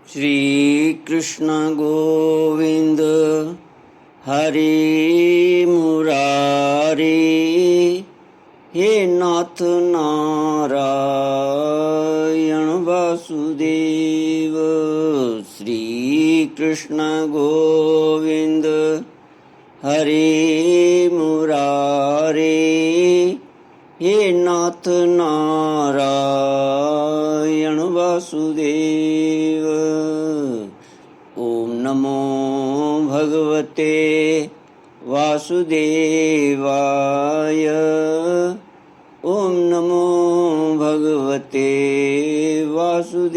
श्री कृष्ण गोविंद हरि मुरारी, हे नाथ नारायण वासुदेव। श्री कृष्ण गोविंद हरि मुरारी, हे नाथ नारायण वासुदेव। ओम नमो भगवते वासुदेवाय। ओम नमो भगवते वासुदेवाय।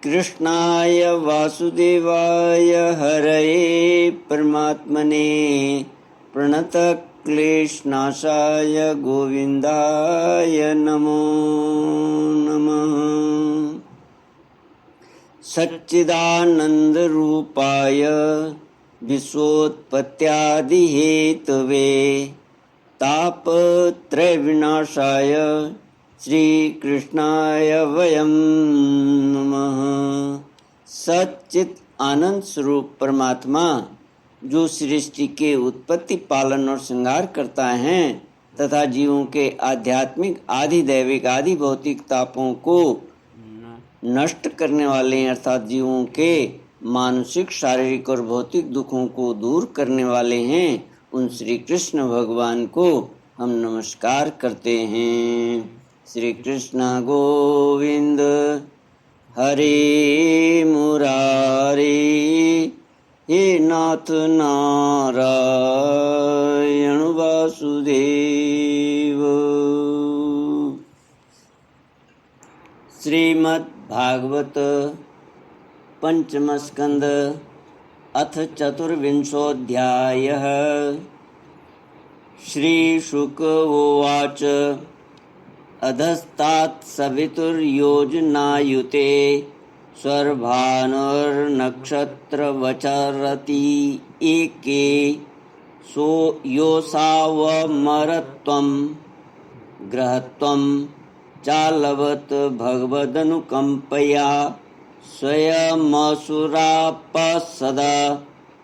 कृष्णाय वासुदेवाय हरये परमात्मने प्रणतक्लेशनाशाय गोविन्दाय नमो नमः। सच्चिदानन्दरूपाय विश्वोत्पत्त्यादिहेतवे तापत्रयविनाशाय श्रीकृष्णाय वयं नमः। सच्चित आनंद स्वरूप परमात्मा जो सृष्टि के उत्पत्ति, पालन और श्रृंगार करता है तथा जीवों के आध्यात्मिक, आदि दैविक, आदि भौतिक तापों को नष्ट करने वाले अर्थात जीवों के मानसिक, शारीरिक और भौतिक दुखों को दूर करने वाले हैं, उन श्री कृष्ण भगवान को हम नमस्कार करते हैं। श्री कृष्ण गोविंद हरे मुरारी, हे नाथ नारायण वासुदेव। श्रीमद् भागवत पंचम स्कंद अथ चतुर्विंशोऽध्यायः। श्री शुक उवाच अधस्तात् सवितुर्योजनायुते स्वर्भानुर्नक्षत्रवचरति एके सो योऽसावमरत्वं ग्रहत्वं चालवत् भगवदनुकम्पया स्वयमसुरापसद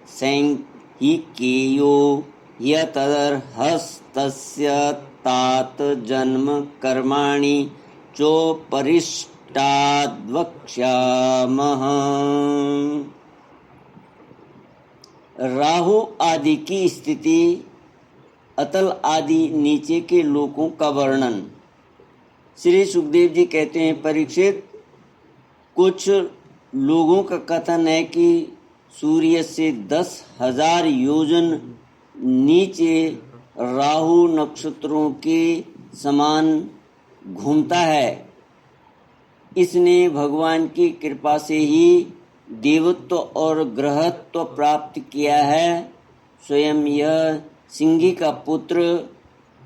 सैंहिकीयो यतदर्हस्तस्य तात जन्म कर्माणि चोपरिष्टाद्वक्ष्यामः। राहु आदि की स्थिति, अतल आदि नीचे के लोकों का वर्णन। श्री सुखदेव जी कहते हैं, परीक्षित, कुछ लोगों का कथन है कि सूर्य से 10,000 योजन नीचे राहु नक्षत्रों के समान घूमता है। इसने भगवान की कृपा से ही देवत्व और ग्रहत्व प्राप्त किया है। स्वयं यह सिंही का पुत्र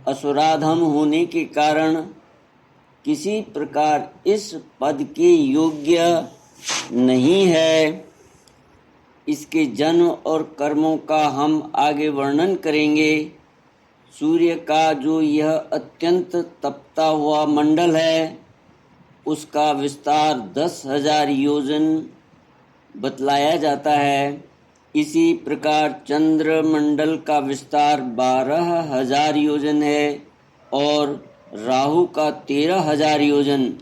असुराधम होने के कारण किसी प्रकार इस पद के योग्य नहीं है। इसके जन्म और कर्मों का हम आगे वर्णन करेंगे। सूर्य का जो यह अत्यंत तपता हुआ मंडल है, उसका विस्तार 10,000 योजन बतलाया जाता है। इसी प्रकार चंद्रमंडल का विस्तार 12,000 योजन है और राहु का 13,000 योजन।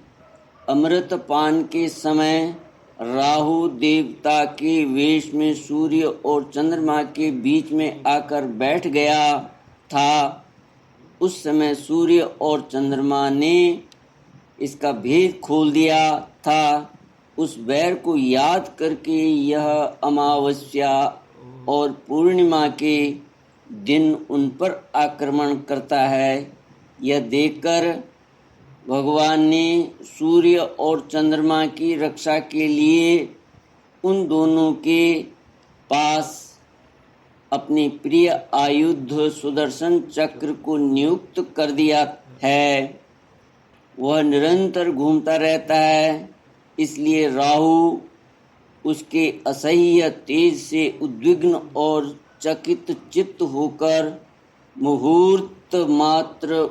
अमृतपान के समय राहु देवता के वेश में सूर्य और चंद्रमा के बीच में आकर बैठ गया था। उस समय सूर्य और चंद्रमा ने इसका भेद खोल दिया था। उस वैर को याद करके यह अमावस्या और पूर्णिमा के दिन उन पर आक्रमण करता है। यह देखकर भगवान ने सूर्य और चंद्रमा की रक्षा के लिए उन दोनों के पास अपने प्रिय आयुध सुदर्शन चक्र को नियुक्त कर दिया है। वह निरंतर घूमता रहता है, इसलिए राहु उसके असह्य तेज से उद्विग्न और चकित चित्त होकर मुहूर्त मात्र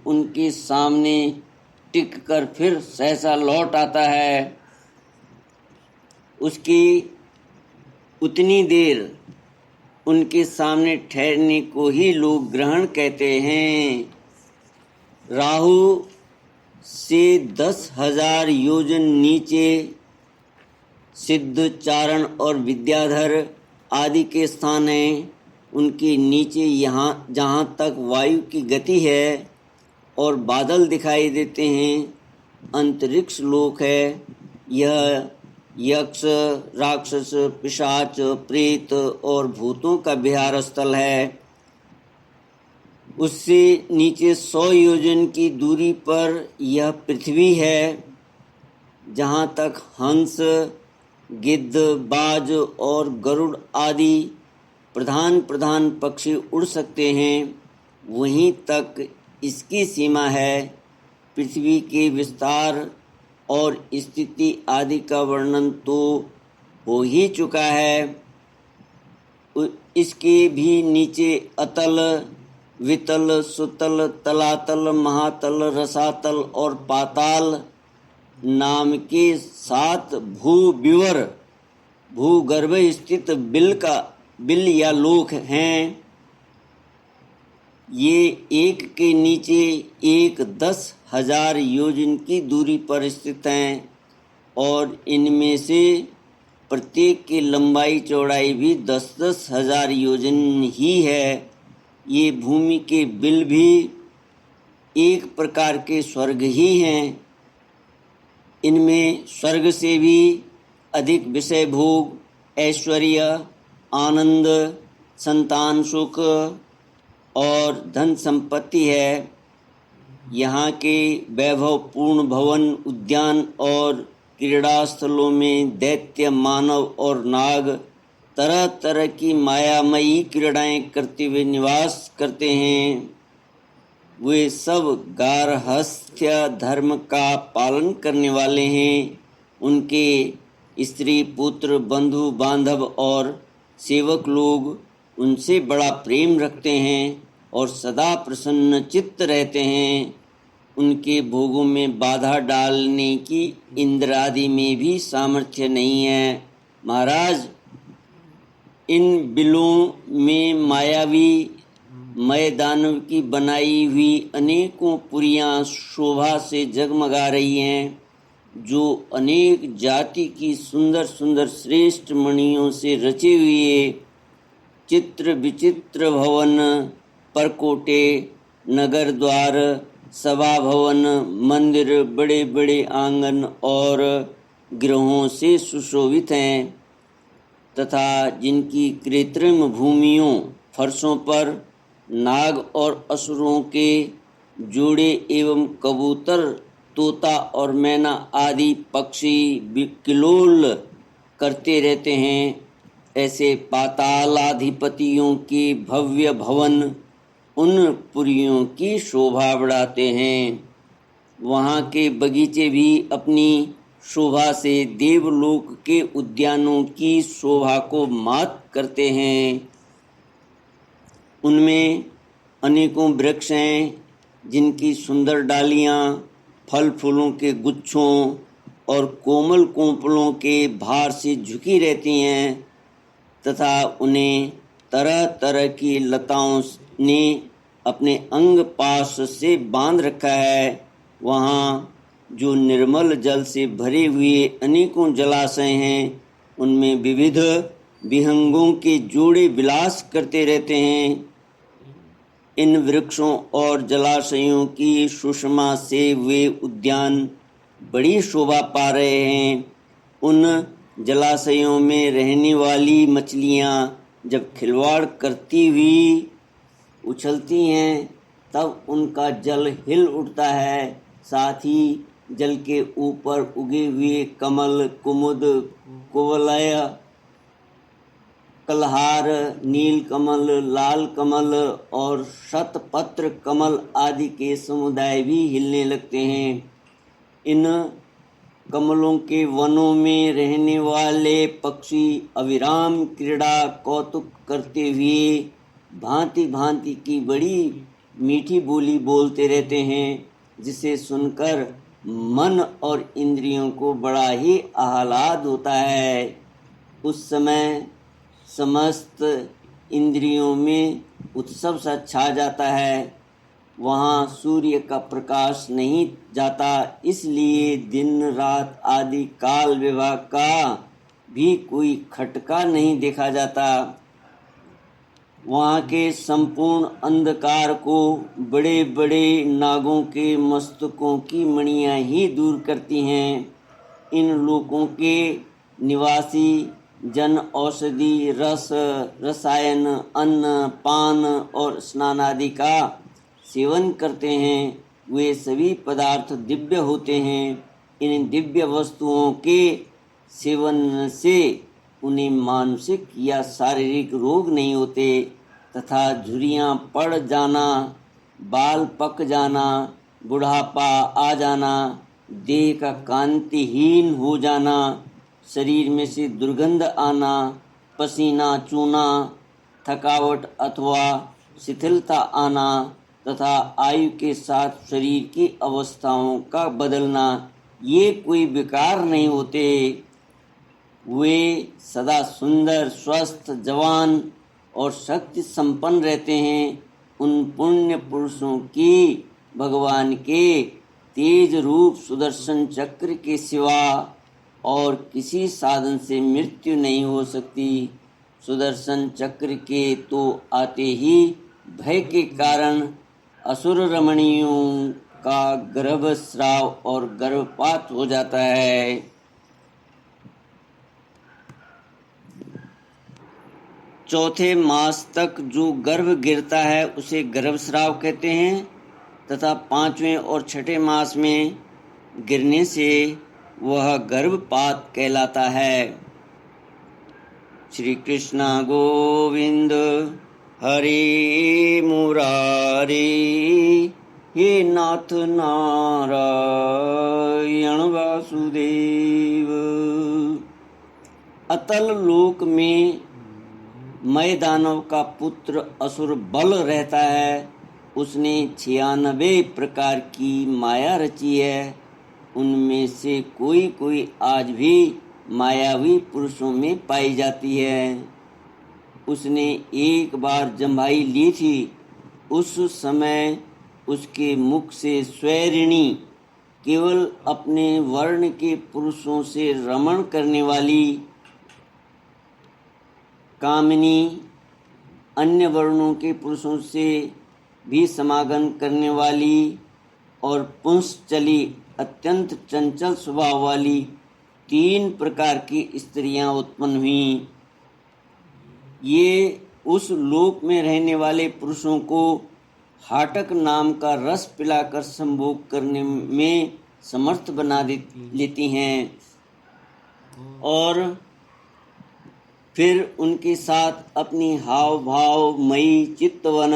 उनके सामने टिक कर फिर सहसा लौट आता है, उसकी उतनी देर उनके सामने ठहरने को ही लोग ग्रहण कहते हैं। राहु से 10,000 योजन नीचे सिद्ध, चारण और विद्याधर आदि के स्थान हैं। उनके नीचे यहाँ जहाँ तक वायु की गति है और बादल दिखाई देते हैं, अंतरिक्ष लोक है। यह यक्ष, राक्षस, पिशाच, प्रेत और भूतों का विहार स्थल है। उससे नीचे 100 योजन की दूरी पर यह पृथ्वी है, जहाँ तक हंस, गिद्ध, बाज और गरुड़ आदि प्रधान प्रधान पक्षी उड़ सकते हैं, वहीं तक इसकी सीमा है। पृथ्वी के विस्तार और स्थिति आदि का वर्णन तो हो ही चुका है। इसके भी नीचे अतल, वितल, सुतल, तलातल, महातल, रसातल और पाताल नाम के 7 भूविवर भूगर्भ स्थित बिल या लोक हैं। ये एक के नीचे एक 10,000 योजन की दूरी पर स्थित हैं और इनमें से प्रत्येक की लंबाई चौड़ाई भी 10-10 हजार योजन ही है। ये भूमि के बिल भी एक प्रकार के स्वर्ग ही हैं। इनमें स्वर्ग से भी अधिक विषय भोग, ऐश्वर्य, आनंद, संतान सुख और धन संपत्ति है। यहाँ के वैभवपूर्ण भवन, उद्यान और क्रीड़ा स्थलों में दैत्य, मानव और नाग तरह तरह की मायामयी क्रीड़ाएं करते हुए निवास करते हैं। वे सब गार्हस्थ्य धर्म का पालन करने वाले हैं। उनके स्त्री, पुत्र, बंधु बांधव और सेवक लोग उनसे बड़ा प्रेम रखते हैं और सदा प्रसन्न चित्त रहते हैं। उनके भोगों में बाधा डालने की इंद्र आदि में भी सामर्थ्य नहीं है। महाराज, इन बिलों में मायावी मय दानव की बनाई हुई अनेकों पुरियां शोभा से जगमगा रही हैं, जो अनेक जाति की सुंदर सुंदर श्रेष्ठ मणियों से रचे हुए चित्र विचित्र भवन, परकोटे, नगर द्वार, सभा भवन, मंदिर, बड़े बड़े आंगन और गृहों से सुशोभित हैं तथा जिनकी कृत्रिम भूमियों फर्शों पर नाग और असुरों के जोड़े एवं कबूतर, तोता और मैना आदि पक्षी किलोल करते रहते हैं। ऐसे पातालाधिपतियों के भव्य भवन उन पुरियों की शोभा बढ़ाते हैं। वहाँ के बगीचे भी अपनी शोभा से देवलोक के उद्यानों की शोभा को मात करते हैं। उनमें अनेकों वृक्ष हैं, जिनकी सुंदर डालियाँ फल फूलों के गुच्छों और कोमल कोंपलों के भार से झुकी रहती हैं तथा उन्हें तरह तरह की लताओं ने अपने अंग पास से बांध रखा है। वहाँ जो निर्मल जल से भरे हुए अनेकों जलाशय हैं, उनमें विविध विहंगों के जोड़े विलास करते रहते हैं। इन वृक्षों और जलाशयों की सुषमा से वे उद्यान बड़ी शोभा पा रहे हैं। उन जलाशयों में रहने वाली मछलियाँ जब खिलवाड़ करती हुई उछलती हैं, तब उनका जल हिल उठता है। साथ ही जल के ऊपर उगे हुए कमल, कुमुद, कुवलय, कलहार, नील कमल, लाल कमल और शतपत्र कमल आदि के समुदाय भी हिलने लगते हैं। इन कमलों के वनों में रहने वाले पक्षी अविराम क्रीड़ा कौतुक करते हुए भांति भांति की बड़ी मीठी बोली बोलते रहते हैं, जिसे सुनकर मन और इंद्रियों को बड़ा ही आह्लाद होता है। उस समय समस्त इंद्रियों में उत्सव सा छा जाता है। वहाँ सूर्य का प्रकाश नहीं जाता, इसलिए दिन रात आदि काल विभाग का भी कोई खटका नहीं देखा जाता। वहाँ के संपूर्ण अंधकार को बड़े बड़े नागों के मस्तकों की मणियाँ ही दूर करती हैं। इन लोकों के निवासी जन औषधि, रस, रसायन, अन्न, पान और स्नान आदि का सेवन करते हैं। वे सभी पदार्थ दिव्य होते हैं। इन दिव्य वस्तुओं के सेवन से उन्हें मानसिक या शारीरिक रोग नहीं होते तथा झुर्रियाँ पड़ जाना, बाल पक जाना, बुढ़ापा आ जाना, देह का कांतिहीन हो जाना, शरीर में से दुर्गंध आना, पसीना चूना, थकावट अथवा शिथिलता आना तथा आयु के साथ शरीर की अवस्थाओं का बदलना, ये कोई विकार नहीं होते। वे सदा सुंदर, स्वस्थ, जवान और शक्ति संपन्न रहते हैं। उन पुण्य पुरुषों की भगवान के तेज रूप सुदर्शन चक्र के सिवा और किसी साधन से मृत्यु नहीं हो सकती। सुदर्शन चक्र के तो आते ही भय के कारण असुर रमणियों का गर्भस्राव और गर्भपात हो जाता है। चौथे मास तक जो गर्भ गिरता है उसे गर्भस्राव कहते हैं तथा 5वें और 6ठे मास में गिरने से वह गर्भपात कहलाता है। श्री कृष्ण गोविंद हरे मुरारी, हे नाथ नारायण वासुदेव। अतल लोक में मय दानव का पुत्र असुर बल रहता है। उसने 96 प्रकार की माया रची है। उनमें से कोई कोई आज भी मायावी पुरुषों में पाई जाती है। उसने एक बार जम्भाई ली थी। उस समय उसके मुख से स्वैरिणी, केवल अपने वर्ण के पुरुषों से रमण करने वाली कामिनी, अन्य वर्णों के पुरुषों से भी समागम करने वाली और पुंसचली, अत्यंत चंचल स्वभाव वाली 3 प्रकार की स्त्रियां उत्पन्न हुईं। ये उस लोक में रहने वाले पुरुषों को हाटक नाम का रस पिलाकर संभोग करने में समर्थ बना लेती हैं और फिर उनके साथ अपनी हाव भाव मयी चित्तवन,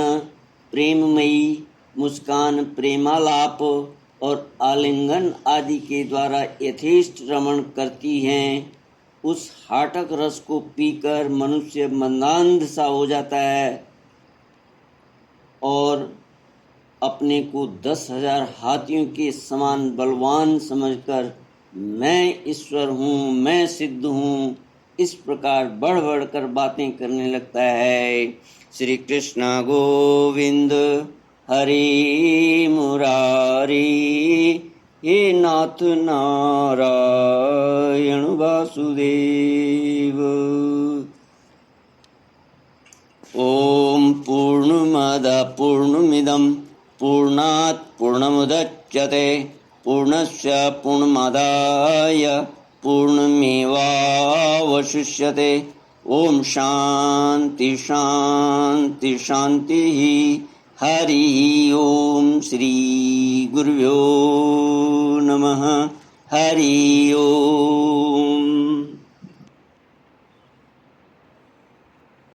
प्रेममयी मुस्कान, प्रेमालाप और आलिंगन आदि के द्वारा यथेष्ट रमण करती हैं। उस हाटक रस को पीकर मनुष्य मंदांध सा हो जाता है और अपने को 10,000 हाथियों के समान बलवान समझकर मैं ईश्वर हूँ, मैं सिद्ध हूँ, इस प्रकार बढ़ बढ़ कर बातें करने लगता है। श्री कृष्ण गोविंद हरि मुरारी, हे नाथ नारायण वासुदेव। ओम पूर्णमद पूर्णमिदं पूर्णात् पूर्णमुदच्यते पूर्णस्य पूर्णमादाय पूर्णमेवावशिष्यते। ओम शांति शांति शांति। हरि ओम श्री गुरुभ्यो नमः। हरि ओम।